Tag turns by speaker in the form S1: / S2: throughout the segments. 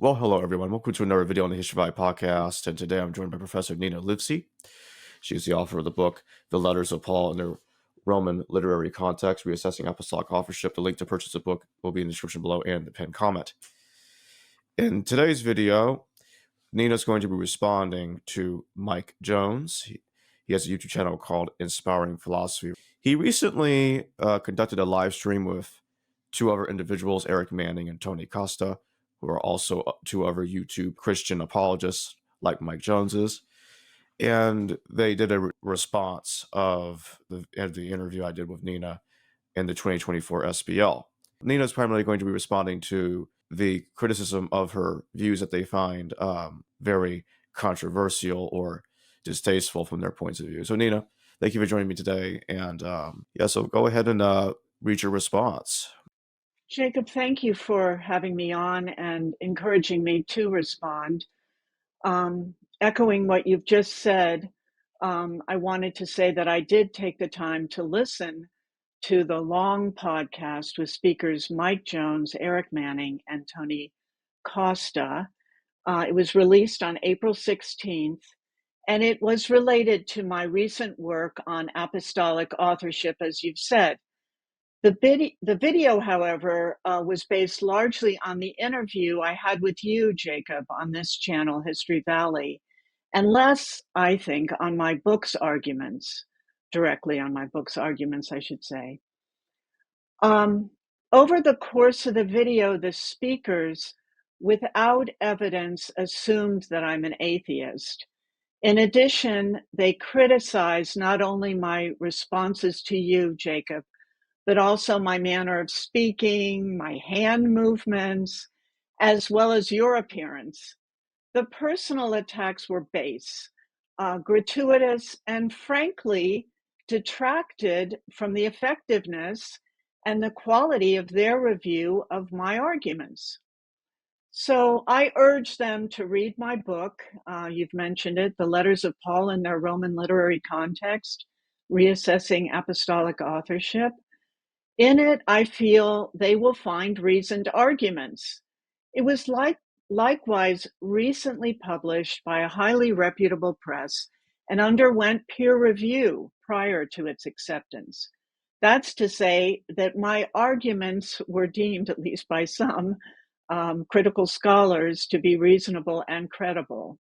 S1: Well, hello everyone. Welcome to another video on the History of podcast. And today I'm joined by Professor Nina Livesey. She is the author of the book, The Letters of Paul in their Roman Literary Context, Reassessing Apostolic Authorship. The link to purchase the book will be in the description below and the pinned comment. In today's video, Nina's going to be responding to Mike Jones. He has a YouTube channel called Inspiring Philosophy. He recently conducted a live stream with two other individuals, Eric Manning and Tony Costa, who are also two other YouTube Christian apologists like Mike Jones is. And they did a response of the interview I did with Nina in the 2024 SBL. Nina is primarily going to be responding to the criticism of her views that they find very controversial or distasteful from their points of view. So Nina, thank you for joining me today. And so go ahead and read your response.
S2: Jacob, thank you for having me on and encouraging me to respond. Echoing what you've just said, I wanted to say that I did take the time to listen to the long podcast with speakers Mike Jones, Eric Manning, and Tony Costa. It was released on April 16th, and it was related to my recent work on apostolic authorship, as you've said. The video, however, was based largely on the interview I had with you, Jacob, on this channel, History Valley, and less, I think, on my book's arguments, directly on my book's arguments, I should say. Over the course of the video, the speakers, without evidence, assumed that I'm an atheist. In addition, they criticized not only my responses to you, Jacob, but also my manner of speaking, my hand movements, as well as your appearance. The personal attacks were base, gratuitous, and frankly, detracted from the effectiveness and the quality of their review of my arguments. So I urge them to read my book. You've mentioned it, The Letters of Paul in Their Roman Literary Context, Reassessing Apostolic Authorship. In it, I feel they will find reasoned arguments. It was likewise recently published by a highly reputable press and underwent peer review prior to its acceptance. That's to say that my arguments were deemed, at least by some critical scholars, to be reasonable and credible.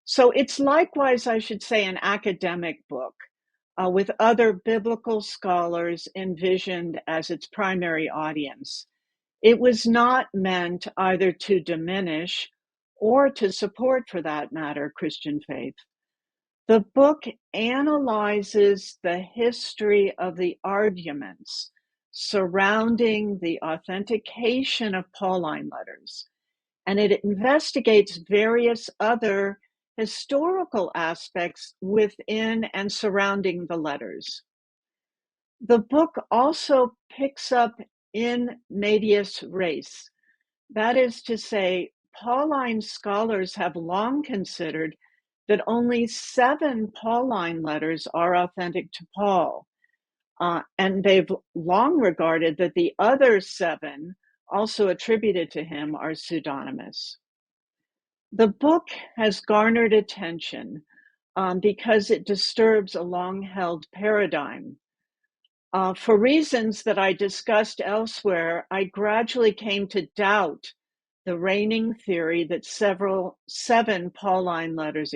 S2: So it's likewise, I should say, an academic book. With other biblical scholars envisioned as its primary audience. It was not meant either to diminish or to support, for that matter, Christian faith. The book analyzes the history of the arguments surrounding the authentication of Pauline letters, and it investigates various other historical aspects within and surrounding the letters. The book also picks up in medias res. That is to say, Pauline scholars have long considered that only 7 Pauline letters are authentic to Paul, and they've long regarded that the other 7, also attributed to him, are pseudonymous. The book has garnered attention because it disturbs a long-held paradigm. For reasons that I discussed elsewhere, I gradually came to doubt the reigning theory that 7 Pauline letters,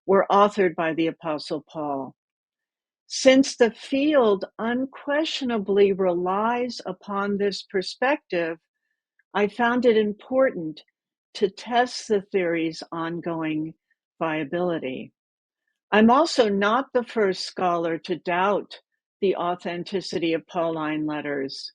S2: were authored by the Apostle Paul. Since the field unquestionably relies upon this perspective, I found it important to test the theory's ongoing viability. I'm also not the first scholar to doubt the authenticity of Pauline letters.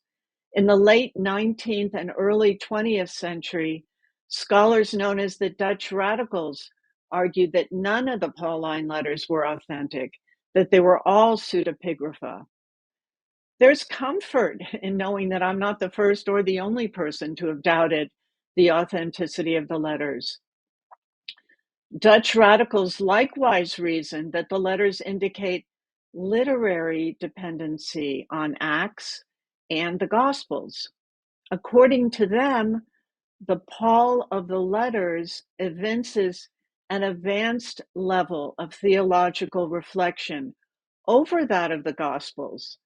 S2: In the late 19th and early 20th century, scholars known as the Dutch radicals argued that none of the Pauline letters were authentic, that they were all pseudepigrapha. There's comfort in knowing that I'm not the first or the only person to have doubted the authenticity of the letters. Dutch radicals likewise reasoned that the letters indicate literary dependency on Acts and the Gospels. According to them, the Paul of the letters evinces an advanced level of theological reflection over that of the Gospels,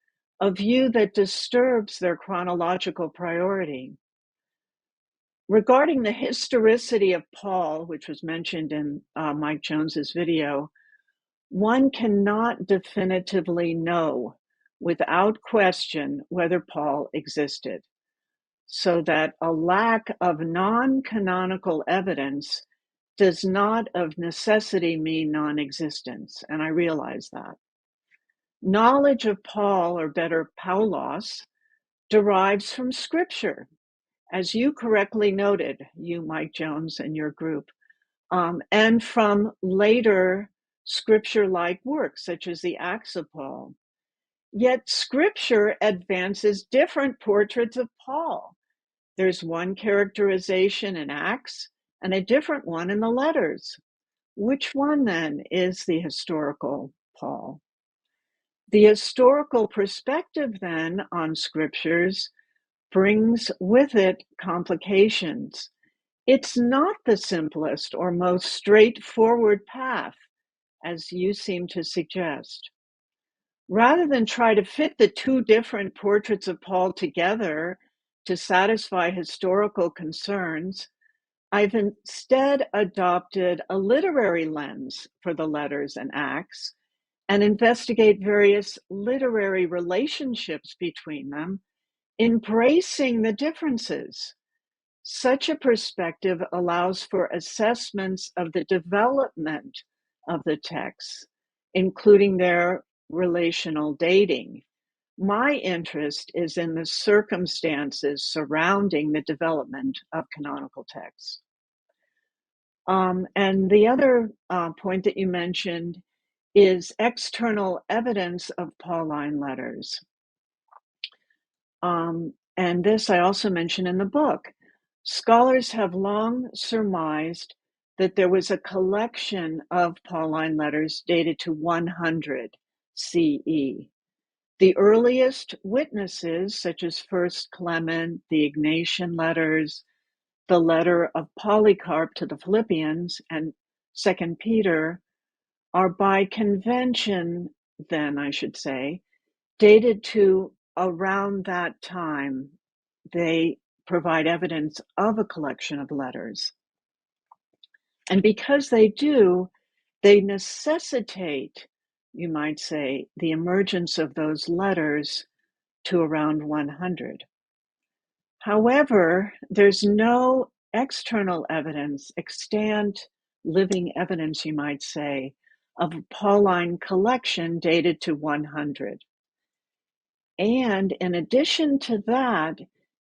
S2: a view that disturbs their chronological priority. Regarding the historicity of Paul, which was mentioned in Mike Jones's video, one cannot definitively know without question whether Paul existed, so that a lack of non-canonical evidence does not of necessity mean non-existence, and I realize that. Knowledge of Paul, or better, Paulos, derives from Scripture, as you correctly noted, you, Mike Jones, and your group, and from later Scripture-like works, such as the Acts of Paul. Yet Scripture advances different portraits of Paul. There's one characterization in Acts and a different one in the letters. Which one, then, is the historical Paul? The historical perspective, then, on Scriptures brings with it complications. It's not the simplest or most straightforward path, as you seem to suggest. Rather than try to fit the two different portraits of Paul together to satisfy historical concerns, I've instead adopted a literary lens for the letters and Acts and investigate various literary relationships between them, embracing the differences. Such a perspective allows for assessments of the development of the texts, including their relational dating. My interest is in the circumstances surrounding the development of canonical texts. And the other point that you mentioned is external evidence of Pauline letters. And this I also mention in the book. Scholars have long surmised that there was a collection of Pauline letters dated to 100 CE. The earliest witnesses, such as First Clement, the Ignatian letters, the letter of Polycarp to the Philippians, and Second Peter, are by convention, then I should say, dated to around that time. They provide evidence of a collection of letters. And because they do, they necessitate, you might say, the emergence of those letters to around 100. However, there's no external evidence, extant living evidence, you might say, of a Pauline collection dated to 100. And in addition to that,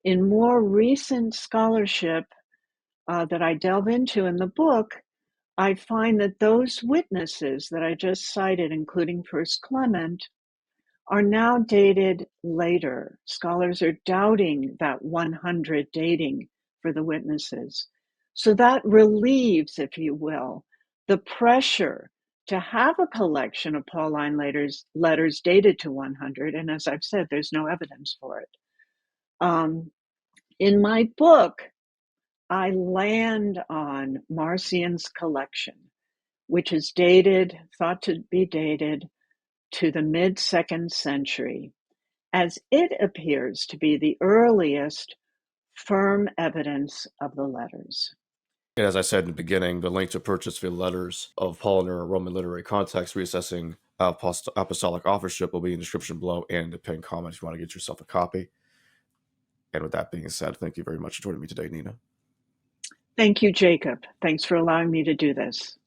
S2: in more recent scholarship that I delve into in the book, I find that those witnesses that I just cited, including First Clement, are now dated later. Scholars are doubting that 100 dating for the witnesses. So that relieves, if you will, the pressure to have a collection of Pauline letters dated to 100. And as I've said, there's no evidence for it. In my book, I land on Marcion's collection, which is thought to be dated to the mid-2nd century, as it appears to be the earliest firm evidence of the letters.
S1: And as I said in the beginning, the link to purchase the letters of Paul in a Roman literary context, reassessing apostolic authorship, will be in the description below and in the pinned comment if you want to get yourself a copy. And with that being said, thank you very much for joining me today, Nina.
S2: Thank you, Jacob. Thanks for allowing me to do this.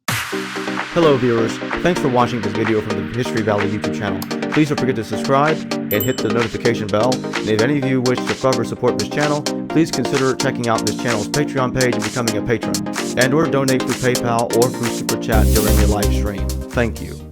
S3: Hello viewers, thanks for watching this video from the History Valley YouTube channel. Please don't forget to subscribe and hit the notification bell. And if any of you wish to further support this channel, please consider checking out this channel's Patreon page and becoming a patron, and or donate through PayPal or through Super Chat during your live stream. Thank you.